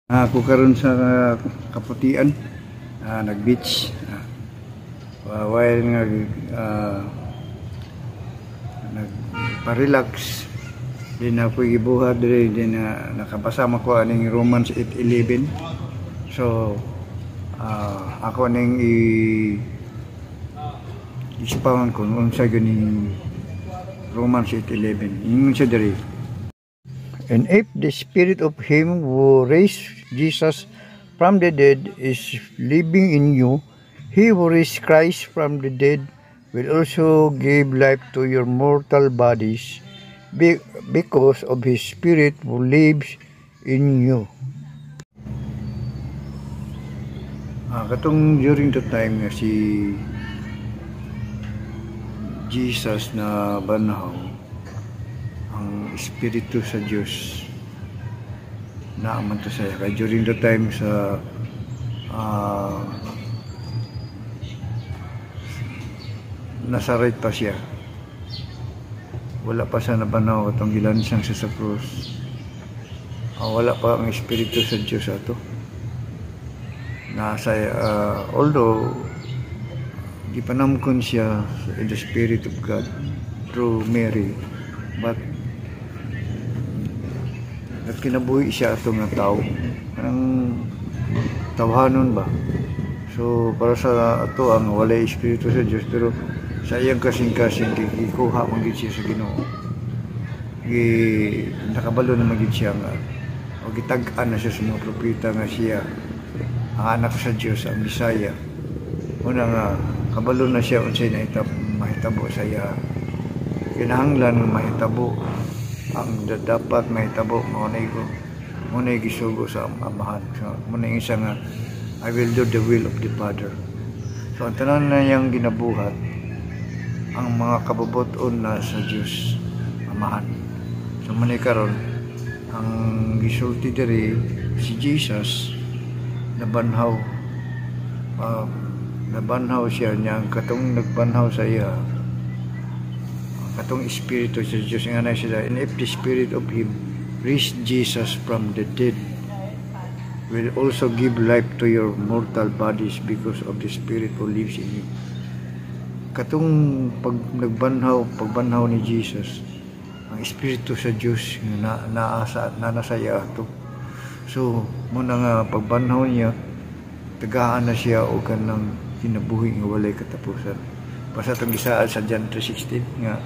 Ako karon sa Kaputian, nag-beach, while nga nagpa-relax, din ako gibuhat diri, din nakapasama ko aning Romans 8:11. So ako ning i-expound ko unsa gyud Romans 8:11. Ingon siya diri. And if the spirit of him who raised Jesus from the dead is living in you, he who raised Christ from the dead will also give life to your mortal bodies because of his spirit who lives in you. Katong during the time nga si Jesus na banhaw, ang Espiritu sa Diyos naaman to saya. Kaya during the time sa Nazaret pa siya, wala pa siya nabanaw atong gilansang sa krus. Wala pa ang Espiritu sa Diyos ato. Although gipanamkon siya in the Spirit of God through Mary, but kinabuhi siya ato nga tao, ang tawhanon ba. So para sa ato ang walay Espiritu sa Diyos, pero sa iyang kasing-kasing gikuha man gid siya sa Ginoo, nakabalo na magid siya nga o gitag-an na siya sa mga propeta nga siya ang anak sa Diyos, ang Bisaya. Una nga kabalo na siya unsay mahitabo sa iya, kinahanglan mahitabo ang dapat mahitabo, muna gisugo sa amahan. So muna yung isa nga, I will do the will of the Father. So ang tanan na niyang ginabuhat ang mga kabubuton na sa Diyos amahan. So muna karon ang gisulti diri si Jesus nabanhaw, siya niya, ang katong nagbanhaw sa iya, katong Espiritu sa Diyos nga na siya. And if the Spirit of him raised Jesus from the dead will also give life to your mortal bodies because of the Spirit who lives in you. Katong pagbanhaw ni Jesus, ang Espiritu sa Diyos na nasaya ato. So muna nga pagbanhaw niya, tagaan na siya o kanang kinabuhi nga walay katapusan. Basta itong gisaad sa John 3:16 nga,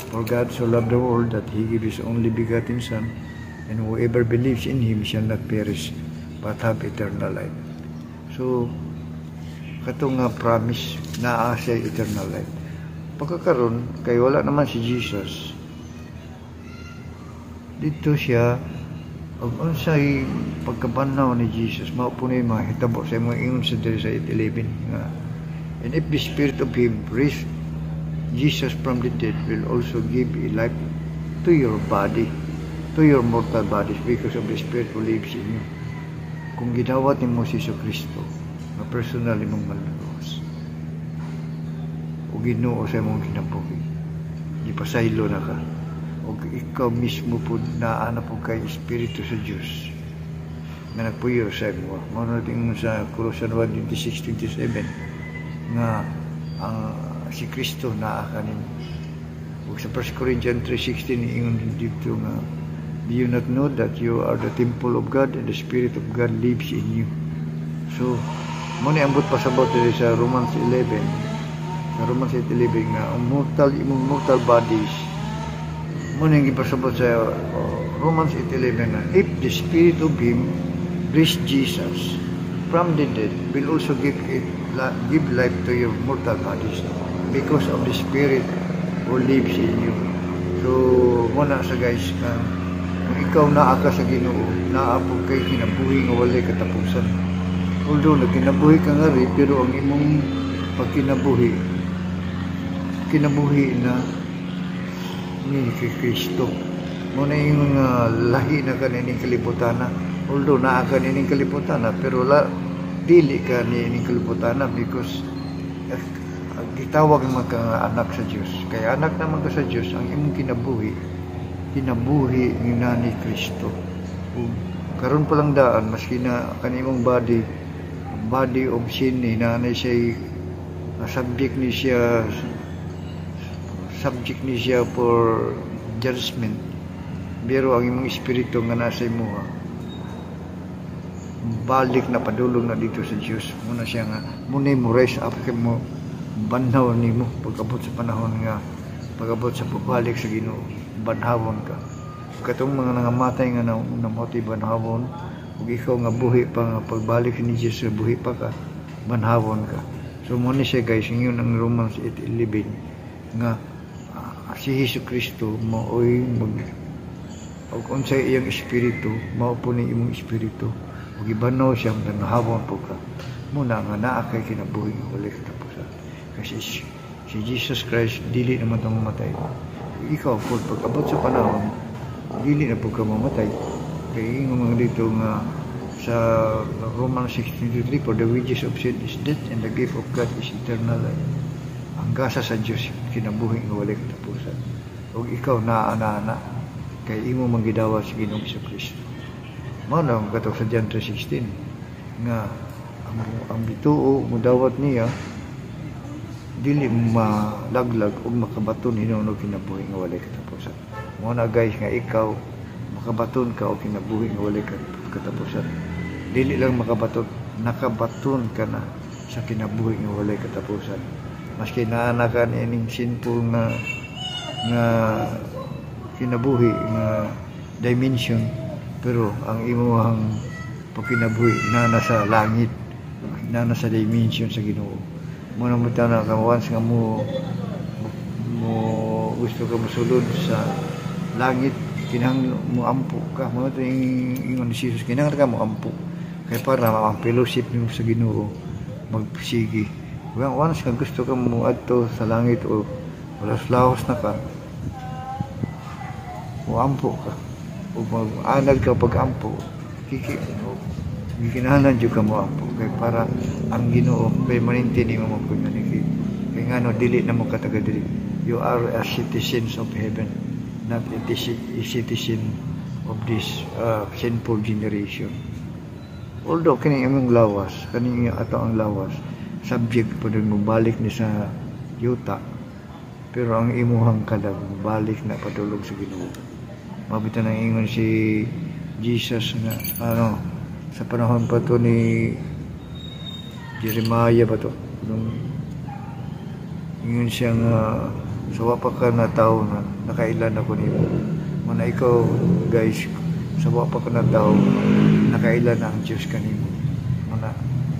for God so loved the world that he gave his only begotten Son, and whoever believes in him shall not perish but have eternal life. So katong nga promise na siya eternal life. Pagkakaroon kay wala naman si Jesus, dito siya og unsay pagkabanhaw ni Jesus mao po ni mahitabo sa imong ingon sa diri sa 8:11 nga, and if the Spirit of him raised Jesus from the dead will also give a life to your body, to your mortal bodies because of the Spirit who lives in you. Kung gidawat nimo si Kristo nga personal imong maluluwas o Ginoo sa imong kinabuhi, ipasaylo na ka o ikaw mismo po naana po kay Espiritu sa Diyos na nagpuyo sa imo. Mao natin sa Colossians 1:26-27 nga ang si Kristo naa kanin. Ug sa 1 Corinthians 3:16 ingon dito nga, do you not know that you are the temple of God and the Spirit of God lives in you? So mo ni ambot pasabot diri sa Romans 11, sa Romans 8:11 nga ang imong mortal bodies mo ni gipasabot sa Romans 8:11 nga, if the Spirit of him raised Jesus from the dead will also give life to your mortal bodies because of the Spirit who lives in you. So muna sa guys, kung ikaw naa ka sa Ginoo, naa po kay kinabuhi nga walay katapusan. Although nagkinabuhi ka nga rin, pero ang imong pagkinabuhi na ni Kristo. Muna yung lahi na kanining kaliputana. Although naa ka nining kaliputana, pero dili ka nining kaliputana because gitawag mga anak sa Diyos. Kaya anak naman ka sa Diyos, ang imong kinabuhi ni Kristo. karon pa lang daan maski na kanimong body of sin ni na siya subject ni siya for judgment, pero ang imong espiritu nga nasa imo balik na padulong na dito sa Dios. Muna siya nga muna mo rise up kay mo banhaw nimo pagabot sa panahon nga pagabot sa pagbalik sa Ginoo, banhawon ka katong mga nangamatay nga namotiy banhawon, ug ikaw nga buhi pa nga pagbalik ni Jesus buhi pa ka, banhawon ka. So muna siya guys, ngayon ang Romans 8:11 nga si Jesucristo maoy ug unsay iyang espiritu mao po ni imong espiritu, ug ibanaw siya banhawon po ka muna nga naa kay kinabuhi nga wala katapusan. Kasi si Jesus Christ dili naman tong mamatay, ikaw po pag-abot sa panahon dili na po ka mamatay. Kaya yung mga dito nga sa Romans 16:3, for the wages of sin is death and the gift of God is eternal life. Ang gasa sa Diyos kinabuhi nga walay katapusan, ug ikaw naa kay imo manggidawat sa Ginoong Kristo. Mao na ang katong sa John 3:16 nga ang bituo mo dawat niya dili malaglag ug makabaton hinuno kinabuhi nga walay katapusan. Mao na guys nga ikaw makabaton ka o kinabuhi nga walay katapusan. Dili lang makabaton, nakabaton ka na sa kinabuhi nga walay katapusan. Maski naana ka ining sinful nga kinabuhi nga dimension, pero ang imong pagkinabuhi na nasa langit, na nasa dimension sa Ginoo. Mo na mo tana ka once nga mo gusto ka mosulod sa langit, kinahanglan mo ampo ka. Mo to ingon ni Jesus, kinahanglan ka mo ampo kay para ang fellowship nimo sa Ginoo magsigi. Once nga gusto ka mo adto sa langit o lawas na ka, mo ampo ka o mag-anag ka pag-ampo, gikinahanglan jud ka mo ampo kay para ang Ginoo permanente nimo magkunyani kay ngano dili na mo kataga dili. You are a citizens of heaven, not a citizen of this sinful generation. Although kini imong lawas, kani ato ang lawas subject pa din mo balik ni sa yuta, pero ang imuhang kalag balik na padulog sa Ginoo. Mabitan ang ingon si Jesus nga sa panahon pa to ni Jeremiah ba to, nung ingon siya nga sawa pa ka na tao na nakailan ako nimo. Muna ikaw guys, sawa pa ka na tao nakailan ang Diyos kanimo. Muna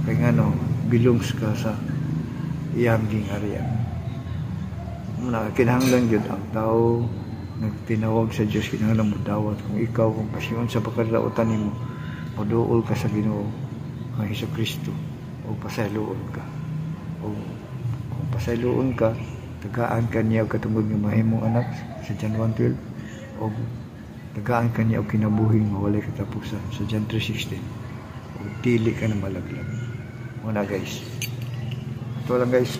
kay ngano belongs ka sa iyang gingharian. Muna kinahanglan jud ang tao nagtinawag sa Diyos, kinahanglan mo dawat kung ikaw kung pasyon sa pagkadautan nimo moduol ka sa Ginoo nga Hesukristo o pasayloon ka. O kung pasayloon ka, tagaan ka niya katungod nga mahimong anak sa John 1:12, o tagaan ka niya og kinabuhi nga walay katapusan sa John 3:16, o dili ka na malaglag. Muna guys, ito lang guys.